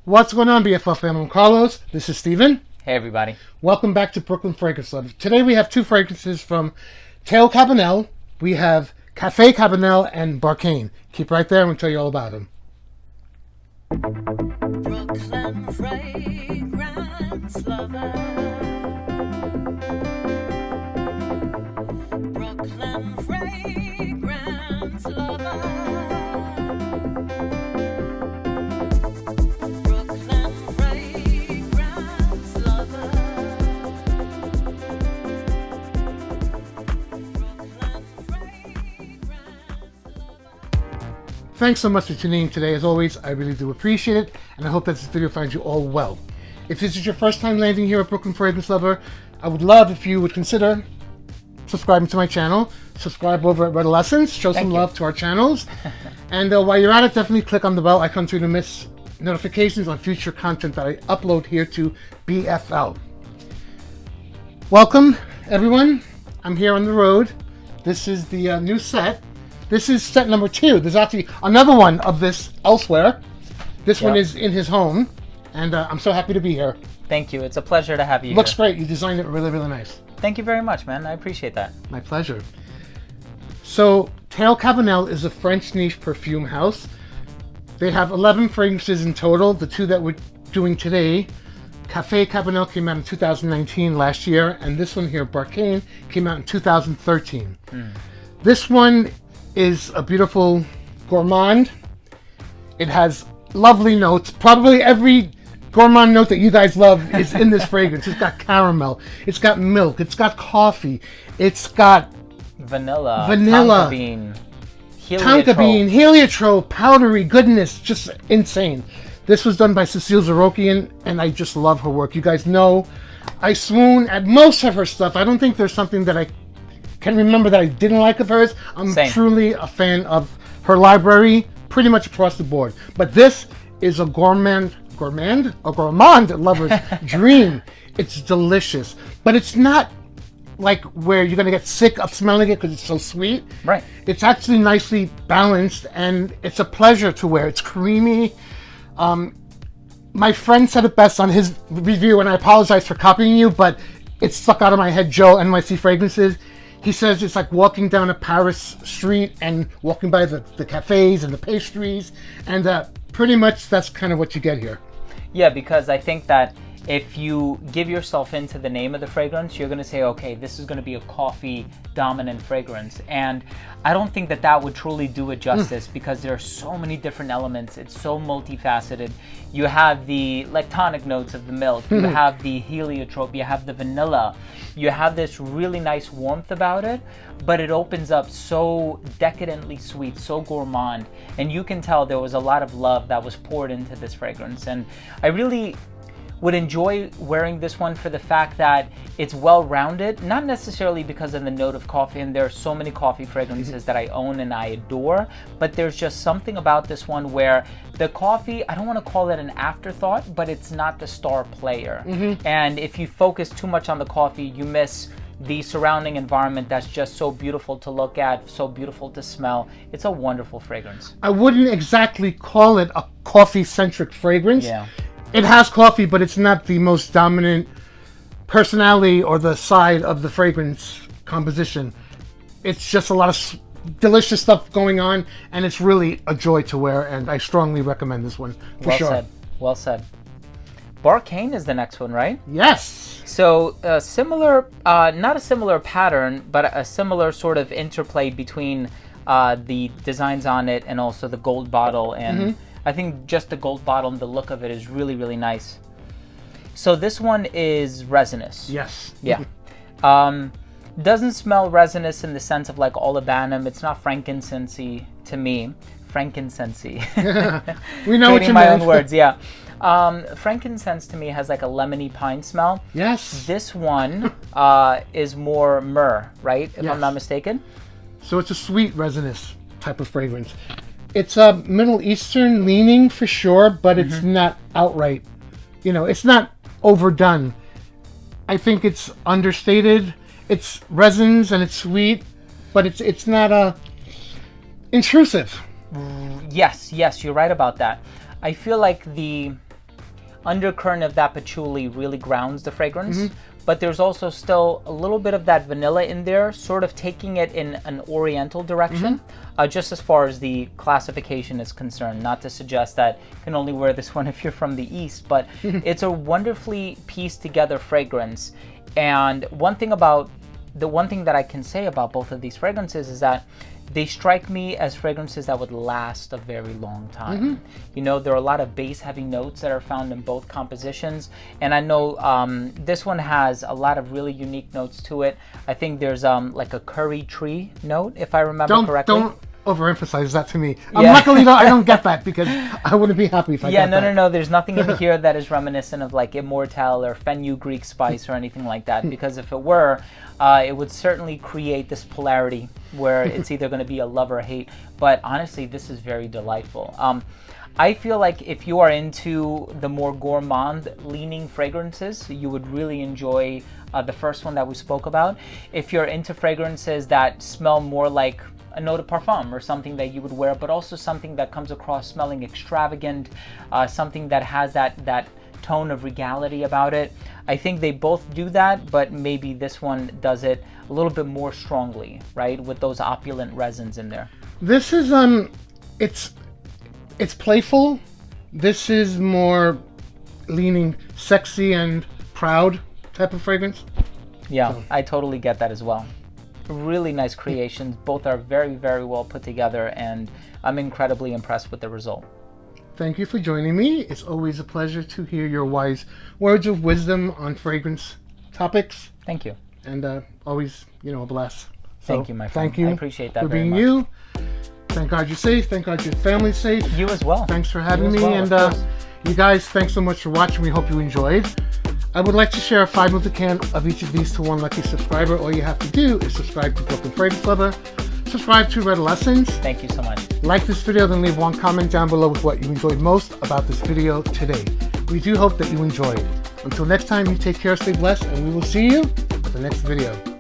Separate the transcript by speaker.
Speaker 1: What's going on, BFF family? I'm Carlos. This is Steven.
Speaker 2: Hey, everybody.
Speaker 1: Welcome back to Brooklyn Fragrance Lab. Today we have two fragrances from Teo Cabanel. We have Teo Cabanel and Barkhane. Keep right there and we'll tell you all about them.
Speaker 3: Brooklyn fragrance lover. Brooklyn fragrance lover. Brooklyn fragrance lover. Brooklyn fragrance lover.
Speaker 1: Thanks so much for tuning in today. As always, I really do appreciate it, and I hope that this video finds you all well. If this is your first time landing here at Brooklyn Fragrance Lover, I would love if you would consider subscribing to my channel. Subscribe over at Red Lessons. Show some love to our channels. And while you're at it, definitely click on the bell icon so you don't miss notifications on future content that I upload here to BFL. Welcome, everyone. I'm here on the road. This is the new set. This is set number 2. There's actually another one of this elsewhere. This one is in his home, and I'm so happy to be here.
Speaker 2: Thank you. It's a pleasure to have you
Speaker 1: Looks
Speaker 2: here.
Speaker 1: great. You designed it really, really nice.
Speaker 2: Thank you very much, man. I appreciate that.
Speaker 1: My pleasure. So, Teo Cabanel is a French niche perfume house. They have 11 fragrances in total. The two that we're doing today, Teo Cabanel came out in 2019, last year, and this one here, Barkhane, came out in 2013. This one is a Beautiful Gourmand. It has lovely notes. Probably every gourmand note that you guys love is in this fragrance. It's got caramel, it's got milk, it's got coffee, it's got
Speaker 2: Vanilla,
Speaker 1: Vanilla.
Speaker 2: tonka bean,
Speaker 1: tonka bean, heliotrope, powdery goodness, just insane. This was done by Cecile Zarokian, and I just love her work. You guys know I swoon at most of her stuff. I don't think there's something that I can remember that I didn't like of hers. I'm
Speaker 2: Same.
Speaker 1: truly a fan of her library, pretty much across the board. But this is a gourmand lover's dream. It's delicious, but it's not like where you're gonna get sick of smelling it because it's so sweet.
Speaker 2: Right.
Speaker 1: It's actually nicely balanced, and it's a pleasure to wear. It's creamy. My friend said it best on his review, and I apologize for copying you, but it stuck out of my head. Joe, NYC Fragrances. He says it's like walking down a Paris street and walking by the cafes and the pastries, and pretty much that's kind of what you get here.
Speaker 2: Yeah, because I think that if you give yourself into the name of the fragrance, you're going to say, okay, this is going to be a coffee dominant fragrance. And I don't think that that would truly do it justice because there are so many different elements. It's so multifaceted. You have the lactonic notes of the milk. You have the heliotrope. You have the vanilla. You have this really nice warmth about it, but it opens up so decadently sweet, so gourmand. And you can tell there was a lot of love that was poured into this fragrance. And I really would enjoy wearing this one for the fact that it's well-rounded, not necessarily because of the note of coffee, and there are so many coffee fragrances that I own and I adore, but there's just something about this one where the coffee, I don't want to call it an afterthought, but it's not the star player. And if you focus too much on the coffee, you miss the surrounding environment that's just so beautiful to look at, so beautiful to smell. It's a wonderful fragrance.
Speaker 1: I wouldn't exactly call it a coffee-centric fragrance.
Speaker 2: Yeah.
Speaker 1: It has coffee, but it's not the most dominant personality or the side of the fragrance composition. It's just a lot of delicious stuff going on, and it's really a joy to wear, and I strongly recommend this one for
Speaker 2: Well
Speaker 1: sure.
Speaker 2: said. Well said. Barkhane is the next one, right?
Speaker 1: Yes.
Speaker 2: So similar, not a similar pattern, but a similar sort of interplay between the designs on it and also the gold bottle. And I think just the gold bottle and the look of it is really, really nice. So this one is resinous.
Speaker 1: Yes.
Speaker 2: Yeah. Doesn't smell resinous in the sense of like olibanum. It's not frankincense-y to me. Frankincense-y.
Speaker 1: We know what
Speaker 2: Creating
Speaker 1: you
Speaker 2: my
Speaker 1: meant.
Speaker 2: own words, yeah. Frankincense to me has like a lemony pine smell.
Speaker 1: Yes.
Speaker 2: This one is more myrrh, right? If
Speaker 1: Yes.
Speaker 2: I'm not mistaken.
Speaker 1: So it's a sweet resinous type of fragrance. It's a Middle Eastern leaning for sure, but it's not outright. You know, it's not overdone. I think it's understated. It's resins and it's sweet, but it's not intrusive.
Speaker 2: Yes, you're right about that. I feel like undercurrent of that patchouli really grounds the fragrance. But there's also still a little bit of that vanilla in there, sort of taking it in an oriental direction, just as far as the classification is concerned. Not to suggest that you can only wear this one if you're from the East, but it's a wonderfully pieced together fragrance. And one thing that I can say about both of these fragrances is that they strike me as fragrances that would last a very long time. You know, there are a lot of bass-heavy notes that are found in both compositions, and I know this one has a lot of really unique notes to it. I think there's like a curry tree note, if I remember correctly.
Speaker 1: Don't overemphasize that to me. Luckily, though, I don't get that because I wouldn't be happy if I got that.
Speaker 2: No. There's nothing in here that is reminiscent of like Immortelle or fenugreek spice or anything like that. Because if it were, it would certainly create this polarity where it's either going to be a love or a hate. But honestly, this is very delightful. I feel like if you are into the more gourmand-leaning fragrances, you would really enjoy the first one that we spoke about. If you're into fragrances that smell more like a note of parfum or something that you would wear, but also something that comes across smelling extravagant, something that has that tone of regality about it. I think they both do that, but maybe this one does it a little bit more strongly, right? With those opulent resins in there.
Speaker 1: This is it's playful. This is more leaning sexy and proud type of fragrance.
Speaker 2: Yeah, I totally get that as well. Really nice creations. Both are very, very well put together, and I'm incredibly impressed with the result.
Speaker 1: Thank you for joining me. It's always a pleasure to hear your wise words of wisdom on fragrance topics.
Speaker 2: Thank you.
Speaker 1: And always, a blast.
Speaker 2: Thank you, my friend.
Speaker 1: Thank you.
Speaker 2: I appreciate that
Speaker 1: for
Speaker 2: very
Speaker 1: being
Speaker 2: much.
Speaker 1: you. Thank God you're safe. Thank God your family's safe.
Speaker 2: You as well.
Speaker 1: Thanks for having
Speaker 2: You as
Speaker 1: me.
Speaker 2: well,
Speaker 1: And
Speaker 2: of course.
Speaker 1: you guys, thanks so much for watching. We hope you enjoyed. I would like to share a 5-ml can of each of these to one lucky subscriber. All you have to do is subscribe to Brooklyn Fragrance Lover, subscribe to Red Lessons,
Speaker 2: Thank you so much.
Speaker 1: like this video, then leave one comment down below with what you enjoyed most about this video today. We do hope that you enjoyed. Until next time, you take care, stay blessed, and we will see you at the next video.